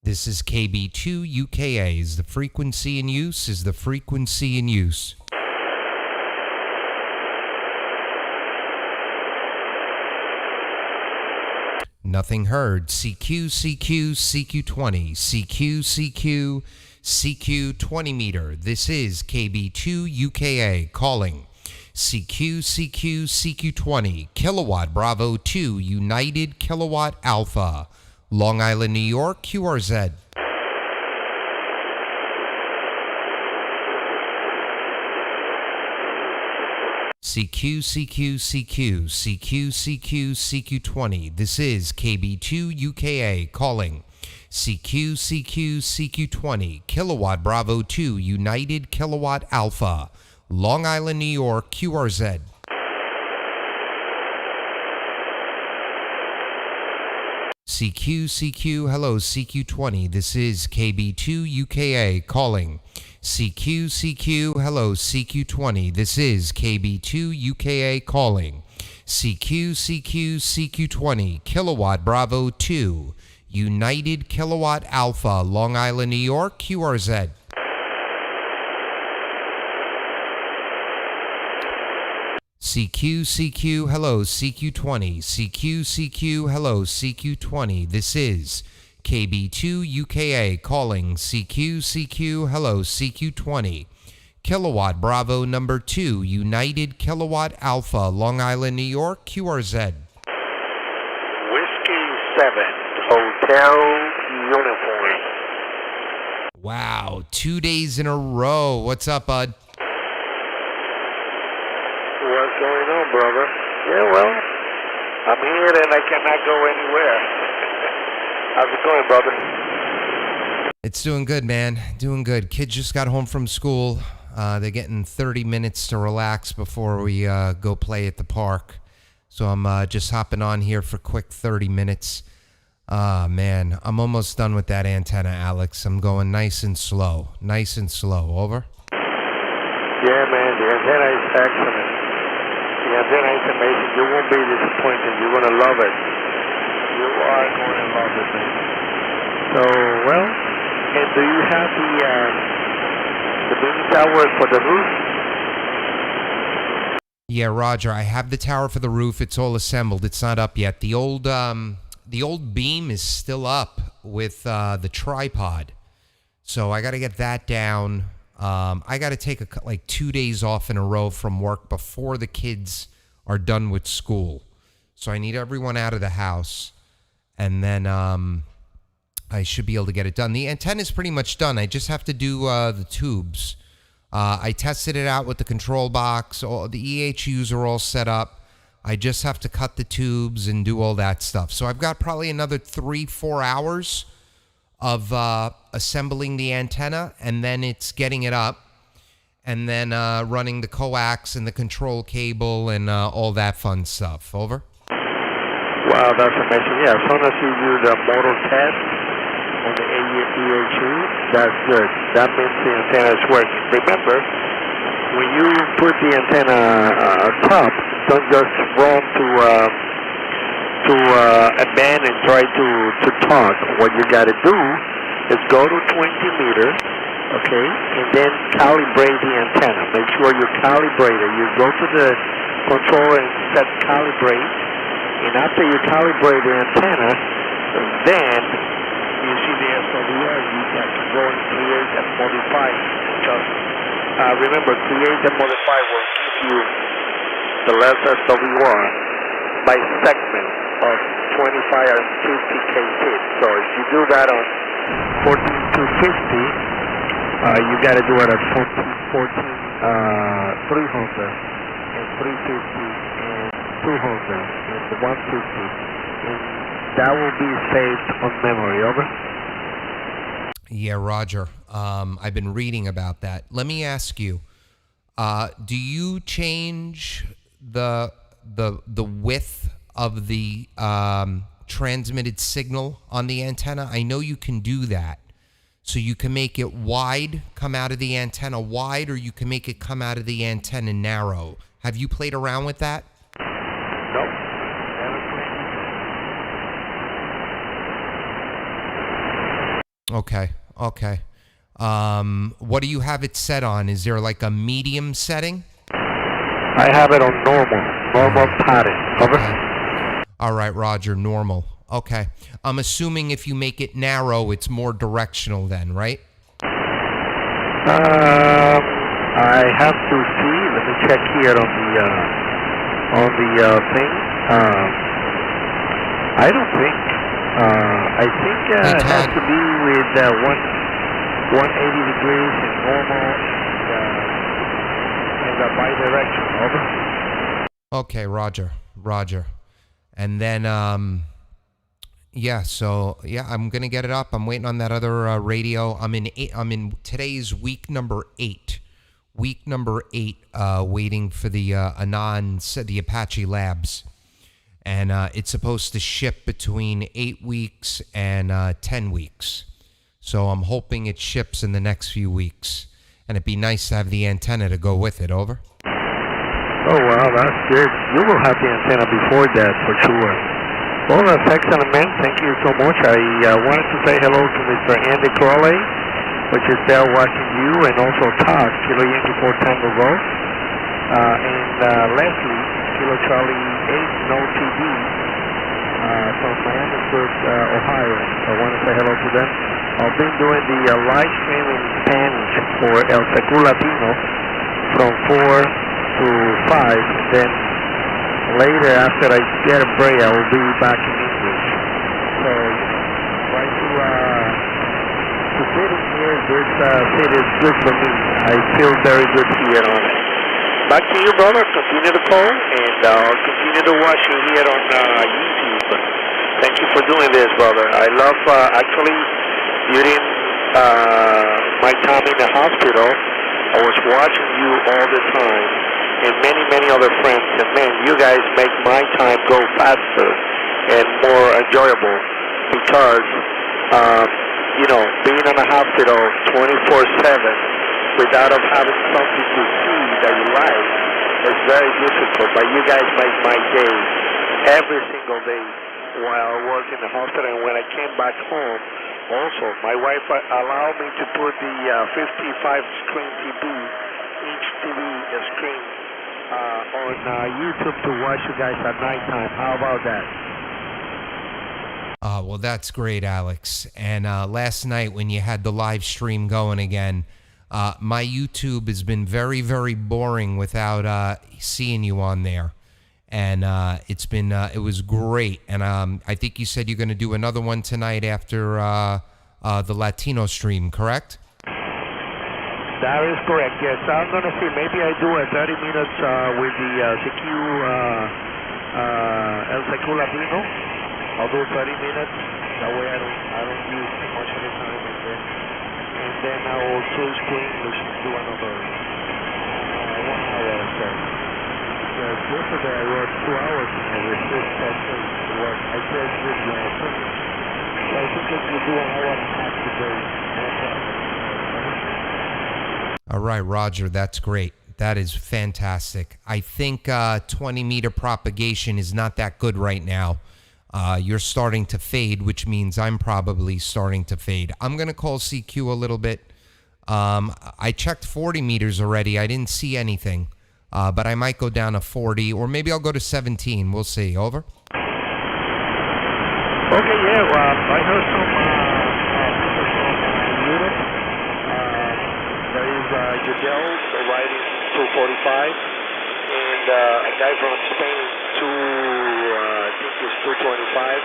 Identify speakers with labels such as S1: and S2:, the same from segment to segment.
S1: This is KB2 UKA. Is the frequency in use? Is the frequency in use? Nothing heard. CQ, CQ, CQ20. CQ, CQ, CQ 20 meter. This is KB2 UKA calling. CQ, CQ, CQ20. Kilowatt Bravo 2 United Kilowatt Alpha. Long Island, New York, QRZ. CQ, CQ, CQ, CQ, CQ, CQ20. This is KB2 UKA calling. CQ, CQ, CQ20. Kilowatt Bravo 2 United Kilowatt Alpha. Long Island, New York, QRZ. CQ, CQ, hello, CQ20. This is KB2 UKA calling. CQ, CQ, hello, CQ20. This is KB2 UKA calling. CQ, CQ, CQ20. Kilowatt Bravo 2 United Kilowatt Alpha. Long Island, New York, QRZ. CQ, CQ, hello, CQ20. CQ, CQ, hello, CQ20. This is KB2 UKA calling. CQ, CQ, hello, CQ20. Kilowatt Bravo number 2 United Kilowatt Alpha. Long Island, New York, QRZ.
S2: Whiskey 7, Hotel Uniform.
S1: Wow, 2 days in a row. What's up, bud?
S2: What's going on, brother? Yeah, well, I'm here and I cannot go anywhere. How's it going, brother?
S1: It's doing good, man. Doing good. Kids just got home from school. They're getting 30 minutes to relax before we go play at the park. So I'm just hopping on here for quick 30 minutes. Man, I'm almost done with that antenna, Alex. I'm going nice and slow. Nice and slow. Over?
S2: Yeah, man, the antenna is excellent. The antenna is amazing. You won't be disappointed. You're going to love it. You are going to love it, man. So, well, and do you have the beam tower for the roof?
S1: Yeah, Roger. I have the tower for the roof. It's all assembled. It's not up yet. The old beam is still up with the tripod. So I got to get that down. I got to take like 2 days off in a row from work before the kids are done with school. So I need everyone out of the house, and then I should be able to get it done. The antenna is pretty much done. I just have to do the tubes. I tested it out with the control box. All the EHUs are all set up. I just have to cut the tubes and do all that stuff. So I've got probably another 3-4 hours of assembling the antenna, and then it's getting it up, and then running the coax and the control cable and all that fun stuff. Over?
S2: Wow, that's amazing. Yeah, as soon as you do the motor test on the EHU, that's good. That means the antenna is working. Remember, when you put the antenna top, don't just run to a band and try to talk. What you got to do is go to 20 meter, okay, and then calibrate the antenna. Make sure you calibrate it. You go to the controller and set calibrate, and after you calibrate the antenna, then you see the SWR. You can go and create and modify. Just remember, create and modify will give you the less SWR by segment of 25 and 50 kT. So if you do that on 14250, you got to do it at 300 and 350 and 200 and the 150, and that will be saved on memory. Over?
S1: Yeah, Roger. I've been reading about that. Let me ask you, do you change the width of the transmitted signal on the antenna? I know you can do that. So you can make it wide, come out of the antenna wide, or you can make it come out of the antenna narrow. Have you played around with that?
S2: Nope.
S1: Okay. Okay. What do you have it set on? Is there like a medium setting?
S2: I have it on normal pattern. Over.
S1: Okay. All right, Roger, normal. Okay. I'm assuming if you make it narrow, it's more directional then, right?
S2: I have to see. Let me check here on the thing. I don't think. I think
S1: Hey,
S2: it has
S1: Todd.
S2: to be with 180 degrees and normal and bidirectional. Over.
S1: Okay, Roger. Roger. And then, yeah, so yeah, I'm gonna get it up. I'm waiting on that other radio. I'm in today's week number 8. Week number 8, waiting for the the Apache Labs, and it's supposed to ship between 8 weeks and 10 weeks. So I'm hoping it ships in the next few weeks, and it'd be nice to have the antenna to go with it. Over.
S2: Oh, wow, that's good. You will have the antenna before that for sure. Well, that's excellent, man. Thank you so much. I wanted to say hello to Mr. Andy Crowley, which is there watching you, and also Todd, Kilo Yankee 4 Tango Golf, and Leslie, Kilo Charlie 8 No TV, from Miamisburg, Ohio. So I want to say hello to them. I've been doing the live stream in Spanish for El Secu Latino from 4 to 5, and then later after I get a break I will be back in English. So try to fit in here. This fit is good for me. I feel very good here on it. Back to you, brother. Continue to call, and I'll continue to watch you here on YouTube. Thank you for doing this, brother. I love, actually, during my time in the hospital, I was watching you all the time, and many other friends, and man, you guys make my time go faster and more enjoyable because, being in a hospital 24/7 without having something to see that you like is very difficult, but you guys make my day every single day while I was in the hospital, and when I came back home, also, my wife allowed me to put the 55-screen TV, each TV screen, on YouTube to watch you guys at nighttime. How about that?
S1: Well, that's great, Alex. And last night when you had the live stream going again, my YouTube has been very, very boring without seeing you on there. And it was great. And I think you said you're going to do another one tonight after the Latino stream, correct?
S2: That is correct, yes. I'm going to see, maybe I do a 30 minutes with the El Secu Latino. I'll do 30 minutes. That way I don't use too much of the time. And then I will switch to English and do another 1 hour or so. Because yesterday I worked 2 hours and I resist that thing to work. I just did the thing. So I think if you do an hour and a half today, no problem.
S1: All right, Roger, that's great. That is fantastic. I think 20-meter propagation is not that good right now. You're starting to fade, which means I'm probably starting to fade. I'm going to call CQ a little bit. I checked 40 meters already. I didn't see anything, but I might go down to 40, or maybe I'll go to 17. We'll see. Over.
S2: Okay, yeah, I heard some people from Europe. There is Goodell riding 245, and a guy from Spain, I think it's 225.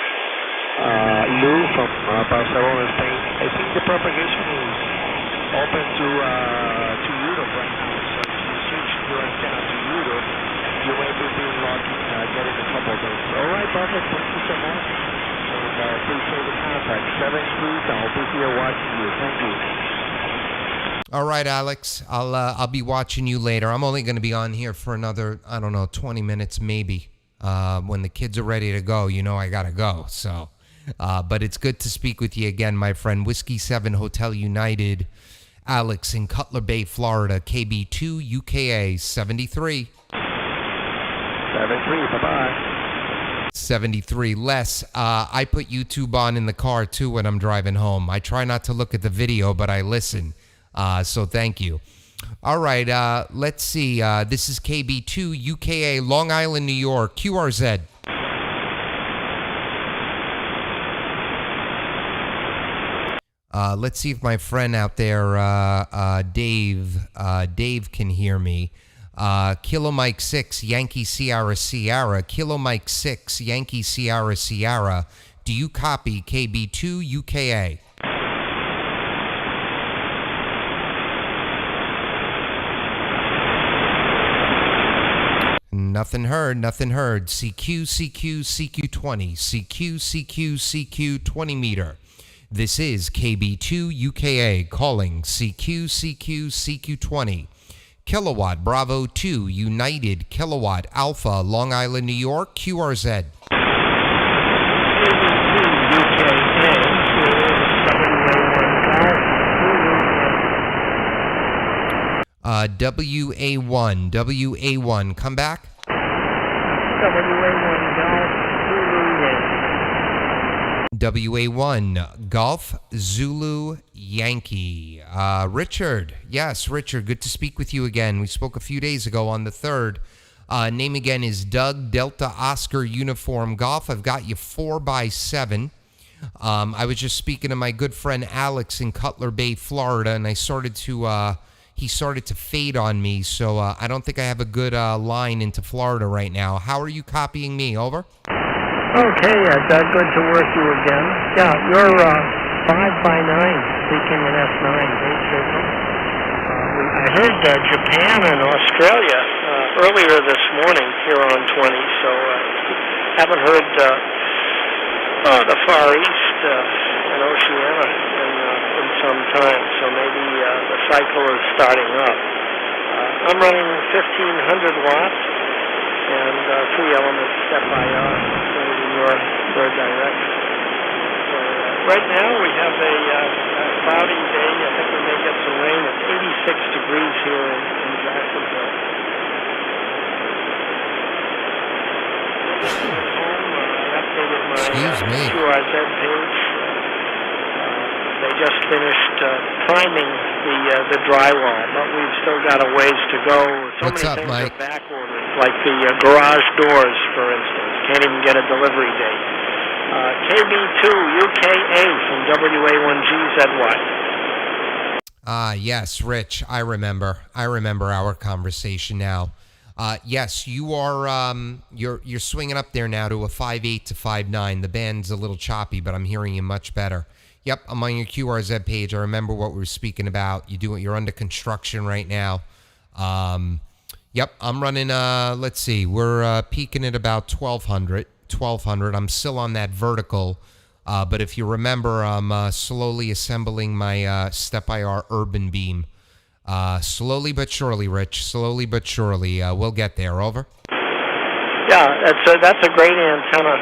S2: Lou from Barcelona, Spain. I think the propagation is open to Europe right now. So if you switch your antenna to Europe, you may be being lucky getting a couple of days. All right, perfect. Thank you so much. And appreciate the contact. 7-3, I'll be here watching you. Thank you.
S1: All right, Alex. I'll be watching you later. I'm only going to be on here for another, 20 minutes maybe. When the kids are ready to go, I got to go. So, but it's good to speak with you again, my friend. Whiskey 7 Hotel United, Alex in Cutler Bay, Florida, KB2 UKA 73.
S2: 7-3, bye-bye.
S1: 73. Les, I put YouTube on in the car too when I'm driving home. I try not to look at the video, but I listen. So thank you. All right, let's see. This is KB2 UKA, Long Island, New York, QRZ. Let's see if my friend out there, Dave can hear me. Kilo Mike 6, Yankee Sierra Sierra. Kilo Mike 6, Yankee Sierra Sierra. Do you copy KB2 UKA? Nothing heard, nothing heard. CQ, CQ, CQ20. CQ, CQ, CQ 20 meter. This is KB2 UKA calling CQ, CQ, CQ20. Kilowatt Bravo 2 United Kilowatt Alpha Long Island, New York, QRZ. WA1, WA1, come back. WA1, Golf Zulu Yankee. Richard, yes, Richard, good to speak with you again. We spoke a few days ago on the 3rd. Name again is Doug Delta Oscar Uniform Golf. I've got you 4x7. I was just speaking to my good friend Alex in Cutler Bay, Florida, and he started to fade on me, so I don't think I have a good line into Florida right now. How are you copying me? Over?
S3: Okay, Doug, good to work you again. Yeah, you're 5x9, speaking in S9, great signal. I heard Japan and Australia earlier this morning here on 20, so haven't heard the Far East and Oceania in some time, so maybe the cycle is starting up. I'm running 1,500 watts and 3-element step-IR in your direction. So right now we have a cloudy day. I think we may get some rain. It's 86 degrees here in Jacksonville. I updated my QRZ page. They just finished priming the drywall, but we've still got a ways to go.
S1: What's up, Mike?
S3: Are back ordered, like the garage doors, for instance. Can't even get a delivery date. KB2 UKA from WA1GZY.
S1: Yes, Rich, I remember our conversation now. Yes, you are. You're swinging up there now to a 5.8 to 5.9. The band's a little choppy, but I'm hearing you much better. Yep, I'm on your QRZ page. I remember what we were speaking about. You're under construction right now. Yep, I'm running. Let's see, we're peaking at about 1,200. I'm still on that vertical, but if you remember, I'm slowly assembling my step-IR urban beam. Slowly but surely, Rich. Slowly but surely. We'll get there. Over.
S3: Yeah, that's a great antenna.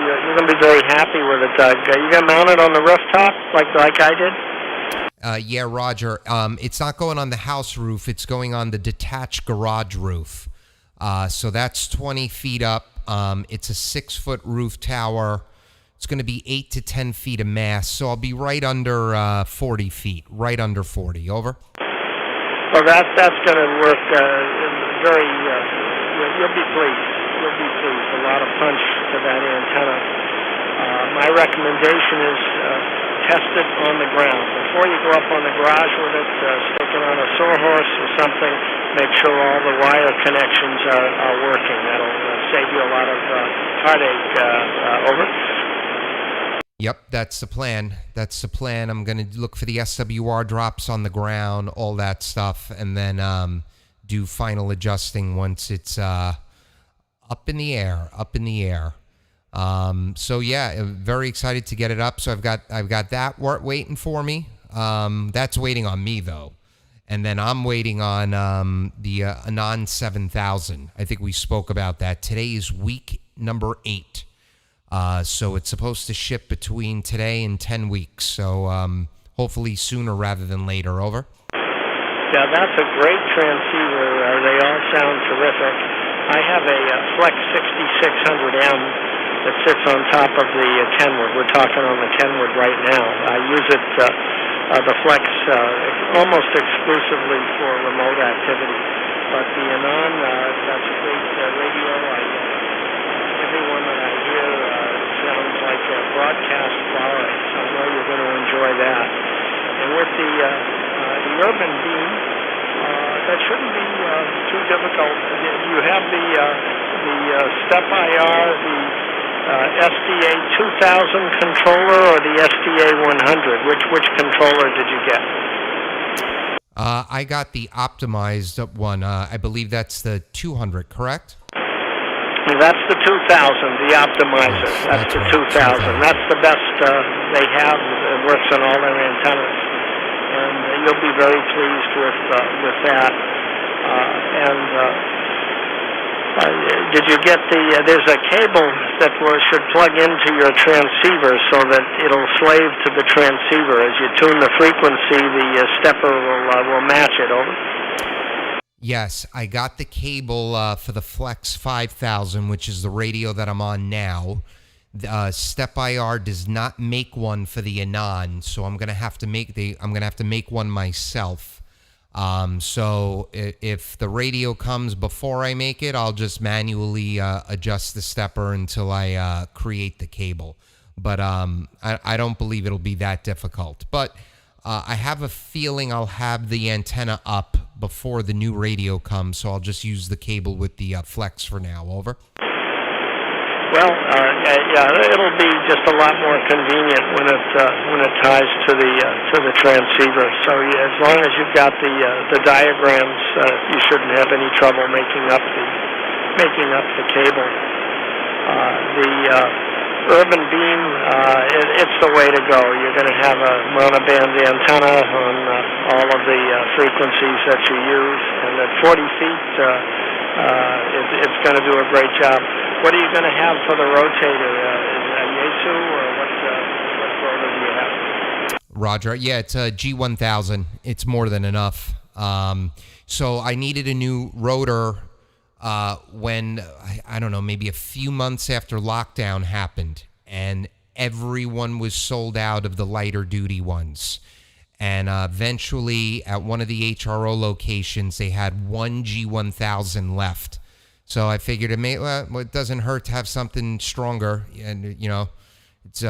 S3: You're going to be very happy with it, Doug. You going to mount it on the rooftop like I did?
S1: Yeah, Roger. It's not going on the house roof. It's going on the detached garage roof. So that's 20 feet up. It's a 6-foot roof tower. It's going to be 8 to 10 feet of mass. So I'll be right under 40 feet. Right under 40. Over.
S3: Well, that's going to work very. You'll be pleased. You'll be pleased. A lot of punch to that antenna. My recommendation is test it on the ground. Before you go up on the garage with it, stick it on a sawhorse or something. Make sure all the wire connections are working. That'll save you a lot of heartache. Over.
S1: Yep, that's the plan. That's the plan. I'm going to look for the SWR drops on the ground, all that stuff, and then do final adjusting once it's up in the air. So yeah, very excited to get it up. So I've got that waiting for me. That's waiting on me though, and then I'm waiting on the Anon 7000. I think we spoke about that. Today is week number 8. So it's supposed to ship between today and 10 weeks. So hopefully sooner rather than later. Over.
S3: Yeah, that's a great transceiver. They all sound terrific. I have a Flex 6600M that sits on top of the Kenwood. We're talking on the Kenwood right now. I use it, the Flex, almost exclusively for remote activity. But the Anon, that's a great radio. Everyone that I hear sounds like a broadcast flowering, so I know you're going to enjoy that. And with the Urban Beam, that shouldn't be too difficult. You have the Step IR, the SDA 2000 controller, or the SDA 100. Which controller did you get?
S1: I got the optimized one. I believe that's the 200, correct?
S3: That's the 2000, the optimizer.
S1: Yes,
S3: that's the
S1: right,
S3: 2000. That's the best they have. It works on all their antennas, and you'll be very pleased with that. Did you get there's a cable that should plug into your transceiver so that it'll slave to the transceiver. As you tune the frequency, the stepper will match it, over?
S1: Yes, I got the cable for the Flex 5000, which is the radio that I'm on now. Step IR does not make one for the Anon, so I'm gonna have to make one myself. So if the radio comes before I make it, I'll just manually adjust the stepper until I create the cable. But I don't believe it'll be that difficult. But I have a feeling I'll have the antenna up before the new radio comes, so I'll just use the cable with the Flex for now. Over.
S3: Well, yeah, it'll be just a lot more convenient when it ties to the transceiver. So as long as you've got the diagrams, you shouldn't have any trouble making up the cable. The Urban Beam, it's the way to go. You're going to have a monoband antenna on all of the frequencies that you use, and at 40 feet, it's going to do a great job. What are you going to have for the rotator? A Yaesu, or what rotor do you have?
S1: Roger. Yeah, it's a G1000. It's more than enough. So I needed a new rotor when, I don't know, maybe a few months after lockdown happened, and everyone was sold out of the lighter duty ones. And eventually, at one of the HRO locations, they had one G1000 left. So I figured it doesn't hurt to have something stronger, and it's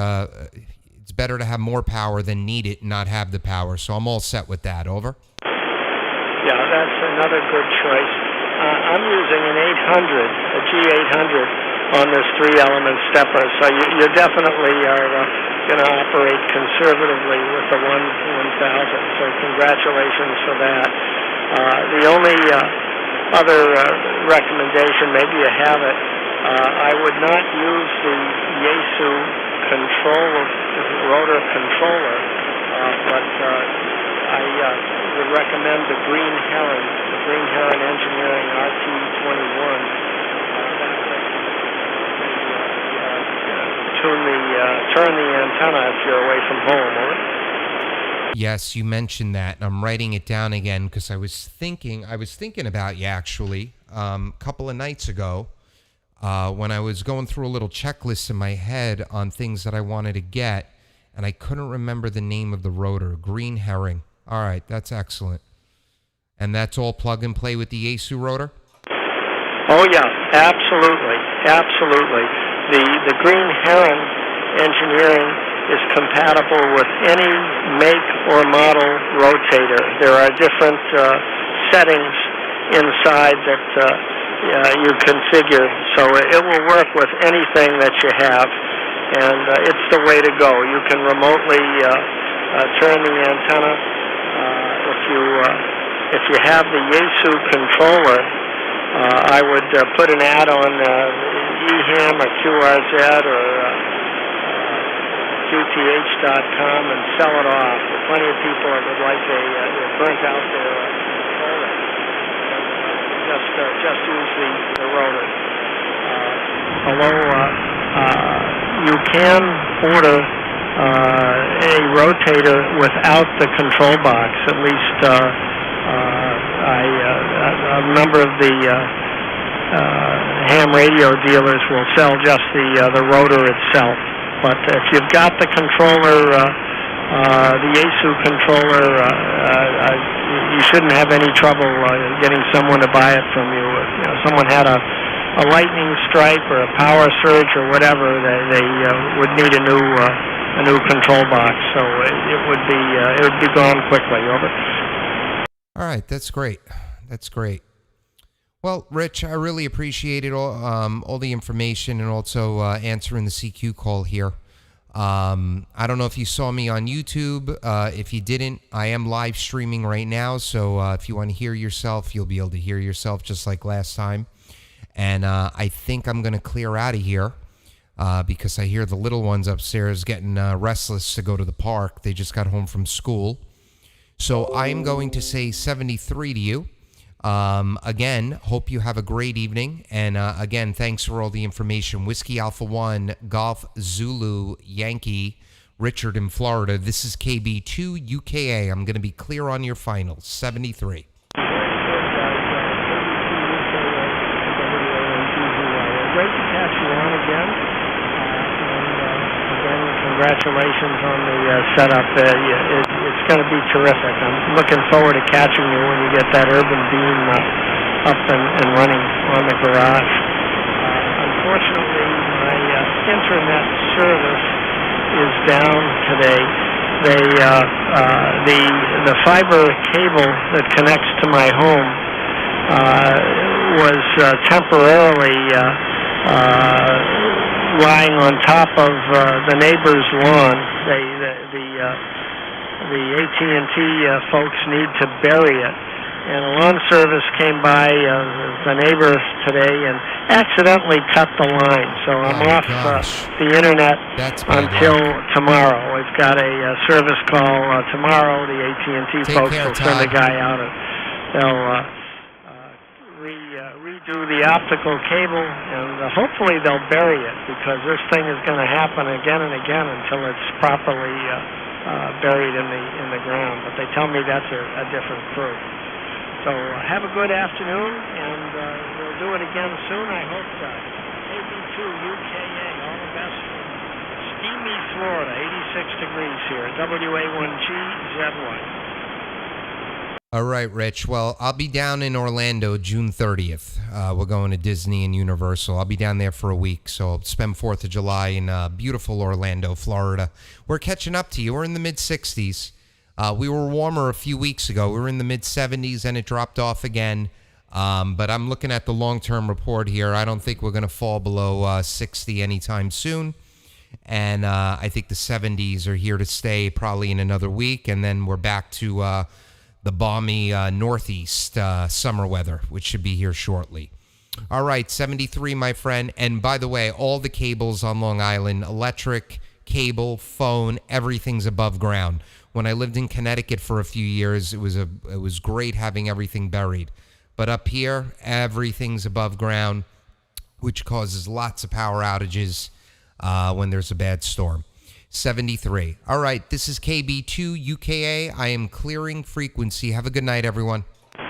S1: better to have more power than need it and not have the power. So I'm all set with that. Over.
S3: Yeah, that's another good choice. I'm using an 800, a G800, on this 3-element stepper. So you definitely are going to operate conservatively with the 1000. So congratulations for that. The only other recommendation, maybe you have it, I would not use the Yaesu rotor controller, but I would recommend the Green Heron Engineering RT21. Turn the antenna if you're away from home, or?
S1: Yes, you mentioned that, and I'm writing it down again because I was thinking about you actually a couple of nights ago when I was going through a little checklist in my head on things that I wanted to get, and I couldn't remember the name of the rotor. Green Herring. All right, that's excellent. And that's all plug and play with the Yaesu rotor?
S3: Oh yeah, absolutely. The Green Heron Engineering is compatible with any make or model rotator. There are different settings inside that you configure, so it will work with anything that you have, and it's the way to go. You can remotely turn the antenna. If you have the Yaesu controller, I would put an ad on EHAM or QRZ or QTH.com and sell it off. There are plenty of people that would like they're burnt out their controller. Just use the rotor. Although you can order a rotator without the control box, at least a number of the ham radio dealers will sell just the rotor itself. But if you've got the controller, the ASU controller, you shouldn't have any trouble getting someone to buy it from you. If someone had a lightning strike or a power surge or whatever, they would need a new control box. So it would be gone quickly. Over.
S1: All right, that's great. That's great. Well, Rich, I really appreciated all the information and also answering the CQ call here. I don't know if you saw me on YouTube. If you didn't, I am live streaming right now. So if you want to hear yourself, you'll be able to hear yourself just like last time. And I think I'm going to clear out of here because I hear the little ones upstairs getting restless to go to the park. They just got home from school. So I am going to say 73 to you. Again, hope you have a great evening. And again, thanks for all the information. Whiskey Alpha 1, Golf Zulu, Yankee, Richard in Florida. This is KB2 UKA. I'm going to be clear on your finals. 73.
S3: Great to catch you on again. Again, congratulations on the setup. It's going to be terrific. I'm looking forward to catching you when you get that urban beam up and running on the garage. Unfortunately, my internet service is down today. The fiber cable that connects to my home was temporarily lying on top of the neighbor's lawn. The AT&T folks need to bury it. And a lawn service came by the neighbor today and accidentally cut the line. So I'm off the internet until tomorrow. We've got a service call tomorrow. The AT&T folks will send a guy out. They'll redo the optical cable, and hopefully they'll bury it, because this thing is going to happen again and again until it's properly buried in the ground. But they tell me that's a different crew. So have a good afternoon, and we'll do it again soon, I hope. KB2 UKA, all the best from steamy Florida, 86 degrees here, WA1GZ1.
S1: All right, Rich. Well, I'll be down in Orlando June 30th. We're going to Disney and Universal. I'll be down there for a week, so I'll spend 4th of July in beautiful Orlando, Florida. We're catching up to you. We're in the mid-60s. We were warmer a few weeks ago. We were in the mid-70s, and it dropped off again. But I'm looking at the long-term report here. I don't think we're going to fall below 60 anytime soon. And I think the 70s are here to stay probably in another week, and then we're back to the balmy northeast summer weather, which should be here shortly. All right, 73, my friend. And by the way, all the cables on Long Island, electric, cable, phone, everything's above ground. When I lived in Connecticut for a few years, it was great having everything buried. But up here, everything's above ground, which causes lots of power outages when there's a bad storm. 73. All right, this is KB2 UKA. I am clearing frequency. Have a good night, everyone.
S3: 73,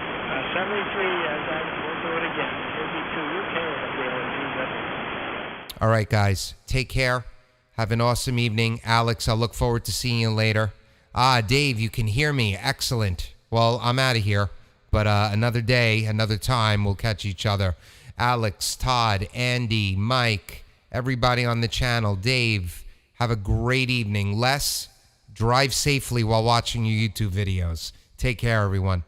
S3: we'll do it again. KB2 UKA.
S1: All right, guys, take care. Have an awesome evening. Alex, I'll look forward to seeing you later. Dave, you can hear me. Excellent. Well, I'm out of here, but another day, another time, we'll catch each other. Alex, Todd, Andy, Mike, everybody on the channel, Dave, have a great evening. Les, drive safely while watching your YouTube videos. Take care, everyone.